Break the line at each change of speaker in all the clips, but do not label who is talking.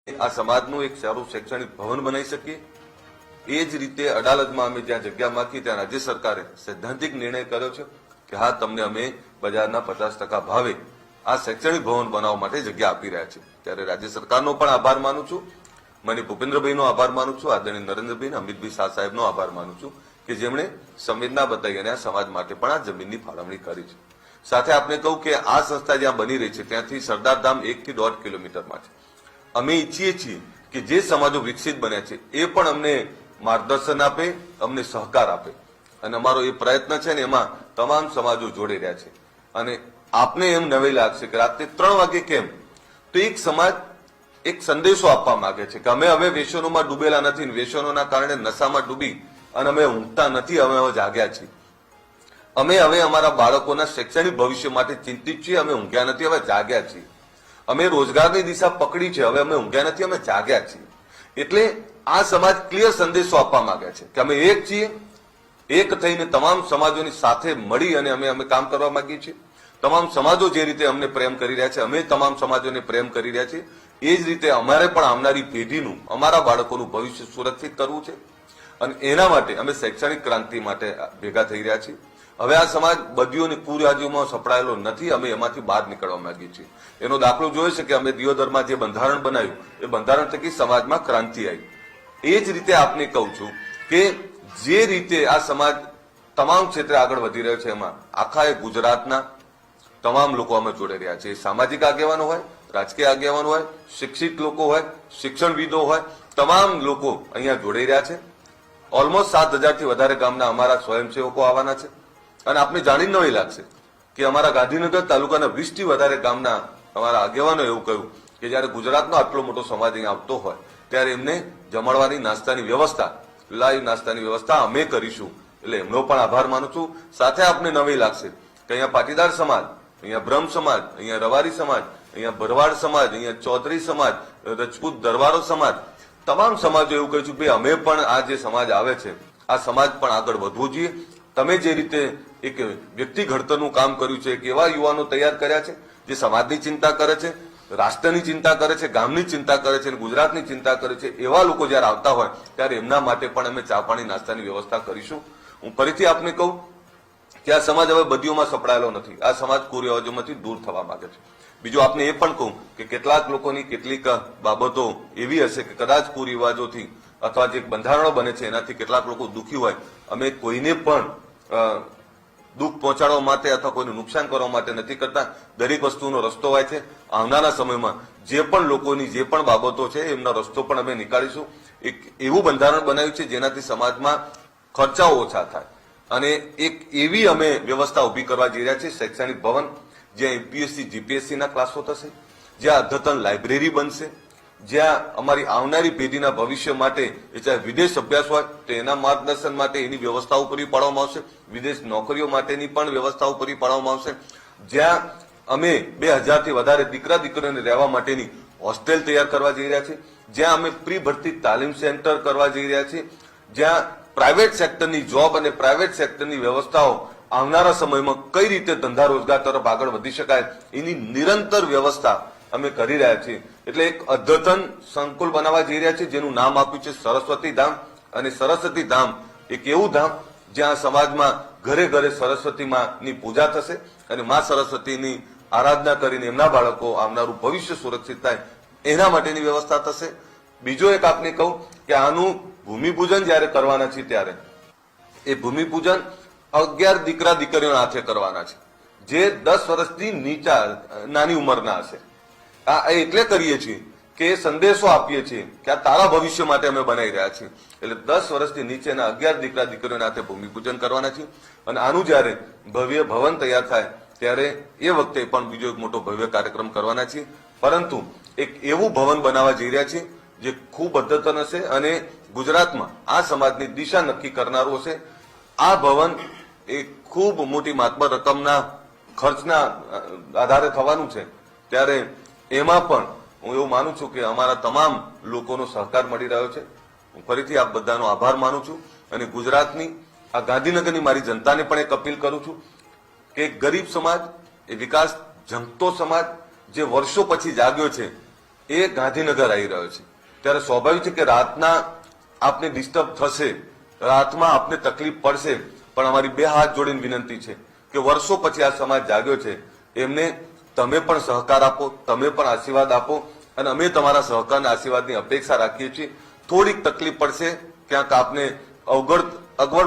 આ સમાજનું એક સારું શૈક્ષણિક ભવન બનાવી શકીએ। એ જ રીતે અડાલજમાં અમે જ્યાં જગ્યા માંગી ત્યાં રાજ્ય સરકારે સૈદ્ધાંતિક નિર્ણય કર્યો છે કે હા તમને અમે બજારના 50% ભાવે આ શૈક્ષણિક ભવન બનાવવા માટે જગ્યા આપી રહ્યા છે। ત્યારે રાજ્ય સરકારનો પણ આભાર માનું છું, મને ભૂપેન્દ્રભાઈનો આભાર માનું છું, આદરણીય નરેન્દ્રભાઈ અમિતભાઈ શાહ સાહેબનો આભાર માનું છું કે જેમણે સંવેદના બતાવી અને આ સમાજ માટે પણ આ જમીનની ફાળવણી કરી છે। સાથે આપને કહું કે આ સંસ્થા જ્યાં બની રહી છે ત્યાંથી સરદારધામ 1 થી 1.5 કિલોમીટરમાં છે। અમે ઈચ્છીએ છીએ કે જે સમાજો વિકસિત બન્યા છે એ પણ અમને માર્ગદર્શન આપે, અમને સહકાર આપે અને અમારો એ પ્રયત્ન છે ને એમાં તમામ સમાજો જોડી રહ્યા છે। અને આપને એમ નવાઈ લાગશે કે રાત્રે 3 વાગે કેમ, તો એક સમાજ એક સંદેશો આપવા માંગે છે કે અમે હવે વ્યસનોમાં ડૂબેલા નથી, વ્યસનોના કારણે નશામાં ડૂબી અને અમે ઊંઘતા નથી, અમે હવે જાગ્યા છીએ। અમે હવે અમારા બાળકોના શૈક્ષણિક ભવિષ્ય માટે ચિંતિત છીએ, અમે ઊંઘ્યા નથી, હવે જાગ્યા છીએ। અમે રોજગારની દિશા પકડી છે, હવે અમે ઊંઘ્યા નથી, અમે જાગ્યા છીએ। એટલે આ સમાજ ક્લિયર સંદેશો આપવા માંગે છે કે અમે એક છીએ, એક થઈને તમામ સમાજોની સાથે મળી અને અમે કામ કરવા માંગીએ છીએ। તમામ સમાજો જે રીતે અમને પ્રેમ કરી રહ્યા છે, અમે તમામ સમાજોને પ્રેમ કરી રહ્યા છીએ। એ જ રીતે અમારે પણ આવનારી પેઢીનું, અમારા બાળકોનું ભવિષ્ય સુરક્ષિત કરવું છે અને એના માટે અમે શૈક્ષણિક ક્રાંતિ માટે ભેગા થઈ રહ્યા છીએ। હવે આ સમાજ બદીઓની કુરિવાજોમાં સપડાયેલો નથી, અમે એમાંથી બહાર નીકળવા માંગીએ છીએ। એનો દાખલો જોયો છે કે અમે દિયોદરમાં જે બંધારણ બનાવ્યું એ બંધારણ થકી સમાજમાં ક્રાંતિ આવી। એ જ રીતે આપને કહું છું કે જે રીતે આ સમાજ તમામ ક્ષેત્રે આગળ વધી રહ્યો છે એમાં આખા ગુજરાતના તમામ લોકો અમે જોડે રહ્યા છે। સામાજિક આગેવાનો હોય, રાજકીય આગેવાનો હોય, શિક્ષિત લોકો હોય, શિક્ષણવિદો હોય, તમામ લોકો અહીંયા જોડાઈ રહ્યા છે। ઓલમોસ્ટ 7,000 થી વધારે ગામના અમારા સ્વયંસેવકો આવવાના છે અને આપને જાણીને નવાઈ લાગશે કે અમારા ગાંધીનગર તાલુકાના 20 થી વધારે ગામના અમારા આગેવાનો એવું કહ્યું કે જયારે ગુજરાતનો આટલો મોટો સમાજ અહીંયા આવતો હોય ત્યારે એમને જમણવાની નાસ્તાની વ્યવસ્થા, લાઈવ નાસ્તાની વ્યવસ્થા અમે કરીશું। એટલે એમનો પણ આભાર માનું છું। સાથે આપને નવાઈ લાગશે કે અહીંયા પાટીદાર સમાજ, અહીંયા બ્રહ્મ સમાજ, અહીંયા રવારી સમાજ, અહીંયા ભરવાડ સમાજ, અહીંયા ચૌધરી સમાજ, રજપૂત દરબારો સમાજ, તમામ સમાજો એવું કહે છે કે અમે પણ આ જે સમાજ આવે છે આ સમાજ પણ આગળ વધવું જોઈએ। તમે જે રીતે એક વ્યક્તિ ઘડતરનું કામ કર્યું છે, એક એવા યુવાનો તૈયાર કર્યા છે જે સમાજની ચિંતા કરે છે, રાષ્ટ્રની ચિંતા કરે છે, ગામની ચિંતા કરે છે, ગુજરાતની ચિંતા કરે છે। એવા લોકો જયારે આવતા હોય ત્યારે એમના માટે પણ અમે ચા પાણી નાસ્તાની વ્યવસ્થા કરીશું। હું ફરીથી આપને કહું કે આ સમાજ હવે બદીઓમાં સપડાયેલો નથી, આ સમાજ કુરિવાજોમાંથી દૂર થવા માંગે છે। બીજું આપને એ પણ કહું કે કેટલાક લોકોની કેટલીક બાબતો એવી હશે કે કદાચ કુરિવાજોથી અથવા જે બંધારણો બને છે એનાથી કેટલાક લોકો દુઃખી હોય, અમે કોઈને પણ દુઃખ પહોંચાડવા માટે અથવા કોઈનું નુકસાન કરવા માટે નથી કરતા। દરેક વસ્તુનો રસ્તો હોય છે। આવનારા સમયમાં જે પણ લોકોની જે પણ બાબતો છે એમનો રસ્તો પણ અમે નીકાળીશું। એક એવું બંધારણ બનાવ્યું છે જેનાથી સમાજમાં ખર્ચાઓ ઓછા થાય અને એક એવી અમે વ્યવસ્થા ઉભી કરવા જઈ રહ્યા છીએ, શૈક્ષણિક ભવન જ્યાં યુપીએસસી જીપીએસસી ના ક્લાસો થશે, જ્યાં અદ્યતન લાઇબ્રેરી બનશે, જ્યાં અમારી આવનારી પેઢીના ભવિષ્ય માટે એ ચાહે વિદેશ અભ્યાસ હોય તો એના માર્ગદર્શન માટે એની વ્યવસ્થાઓ પૂરી પાડવામાં આવશે, વિદેશ નોકરીઓ માટેની પણ વ્યવસ્થાઓ પૂરી પાડવામાં આવશે, જ્યાં અમે 2000 થી વધારે દીકરા દીકરીઓને રહેવા માટેની હોસ્ટેલ તૈયાર કરવા જઈ રહ્યા છીએ, જ્યાં અમે પ્રી ભરતી તાલીમ સેન્ટર કરવા જઈ રહ્યા છીએ, જ્યાં પ્રાઇવેટ સેક્ટરની જોબ અને પ્રાઇવેટ સેક્ટરની વ્યવસ્થાઓ આવનારા સમયમાં કઈ રીતે ધંધા રોજગાર તરફ આગળ વધી શકાય એની નિરંતર વ્યવસ્થા અમે કરી રહ્યા છીએ। એટલે એક અદ્યતન સંકુલ બનાવવા જઈ રહ્યા છીએ જેનું નામ આપ્યું છે સરસ્વતી ધામ। અને સરસ્વતી ધામ એક એવું ધામ જ્યાં સમાજમાં ઘરે ઘરે સરસ્વતી માની પૂજા થશે અને મા સરસ્વતીની આરાધના કરીને એમના બાળકો આવનારું ભવિષ્ય સુરક્ષિત થાય એના માટેની વ્યવસ્થા થશે। બીજો એક આપને કહું કે આનું ભૂમિપૂજન જયારે કરવાના છે ત્યારે એ ભૂમિપૂજન 11 દીકરા દીકરીઓના હાથે કરવાના છે જે 10 વર્ષથી નીચા નાની ઉંમરના હશે। આ એટલે કરીએ છીએ કે સંદેશો આપીએ છીએ કે આ તારા ભવિષ્ય માટે અમે બનાવી રહ્યા છીએ। એટલે 10 વર્ષથી નીચેના 11 દીકરા દીકરીઓના હાથે ભૂમિપૂજન કરવાના છે અને આનું જયારે ભવ્ય ભવન તૈયાર થાય ત્યારે એ વખતે પણ બીજો એક મોટો ભવ્ય કાર્યક્રમ કરવાના છીએ। પરંતુ એક એવું ભવન બનાવવા જઈ રહ્યા છીએ જે ખૂબ અદ્યતન હશે અને ગુજરાતમાં આ સમાજની દિશા નક્કી કરનારું હશે। આ ભવન એ ખૂબ મોટી માતબર રકમના ખર્ચના આધારે થવાનું છે ત્યારે એમાં પણ હું એવું માનું છું કે અમારા તમામ લોકોનો સહકાર મળી રહ્યો છે। હું ફરીથી આપ બધાનો આભાર માનું છું અને ગુજરાતની આ ગાંધીનગરની મારી જનતાને પણ એક અપીલ કરું છું કે ગરીબ સમાજ, એ વિકાસ ઝંખતો સમાજ જે વર્ષો પછી જાગ્યો છે એ ગાંધીનગર આવી રહ્યો છે, ત્યારે સ્વાભાવિક છે કે રાતના આપને ડિસ્ટર્બ થશે, રાતમાં આપને તકલીફ પડશે, પણ અમારી બે હાથ જોડીને વિનંતી છે કે વર્ષો પછી આ સમાજ જાગ્યો છે, એમને તમે પણ સહકાર આપો, તમે પણ આશીર્વાદ આપો, અને અમે તમારા સહકાર અને આશીર્વાદની અપેક્ષા રાખીએ છીએ. થોડીક તકલીફ પડશે, ક્યાંક આપને અગવડ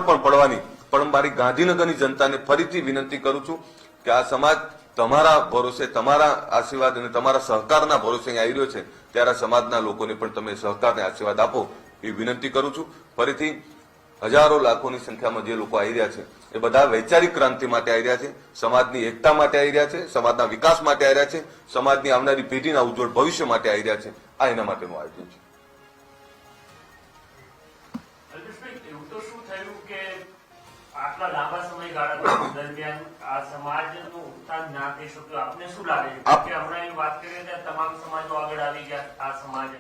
પણ પડવાની, પણ મારી ગાંધીનગરની જનતાને ફરીથી વિનંતી કરું છું કે આ સમાજ તમારા ભરોસે, તમારા આશીર્વાદ અને તમારા સહકારના ભરોસે અહીં આવી રહ્યો છે, ત્યારે આ સમાજના લોકોને પણ તમે સહકાર અને આશીર્વાદ આપો એ વિનંતી કરું છું. ફરીથી હજારો લાખોની સંખ્યામાં જે લોકો આવી રહ્યા છે એ બધા વૈચારિક ક્રાંતિ માટે આવી રહ્યા છે, સમાજની એકતા માટે આવી રહ્યા છે, સમાજના વિકાસ માટે આવી રહ્યા છે, સમાજની આવનારી પેઢીના ઉજ્જવળ ભવિષ્ય માટે આવી રહ્યા છે. આ એના માટેનું આયોજન છે.
એવું તો શું થયું કે આટલા લાંબા સમયગાળા દરમિયાન આ સમાજનું ઉત્થાન ના થઈ શક્યું? આપને શું લાગે છે કે હમણાં વાત કરીએ ત્યારે તમામ સમાજો આગળ આવી ગયા, આ સમાજ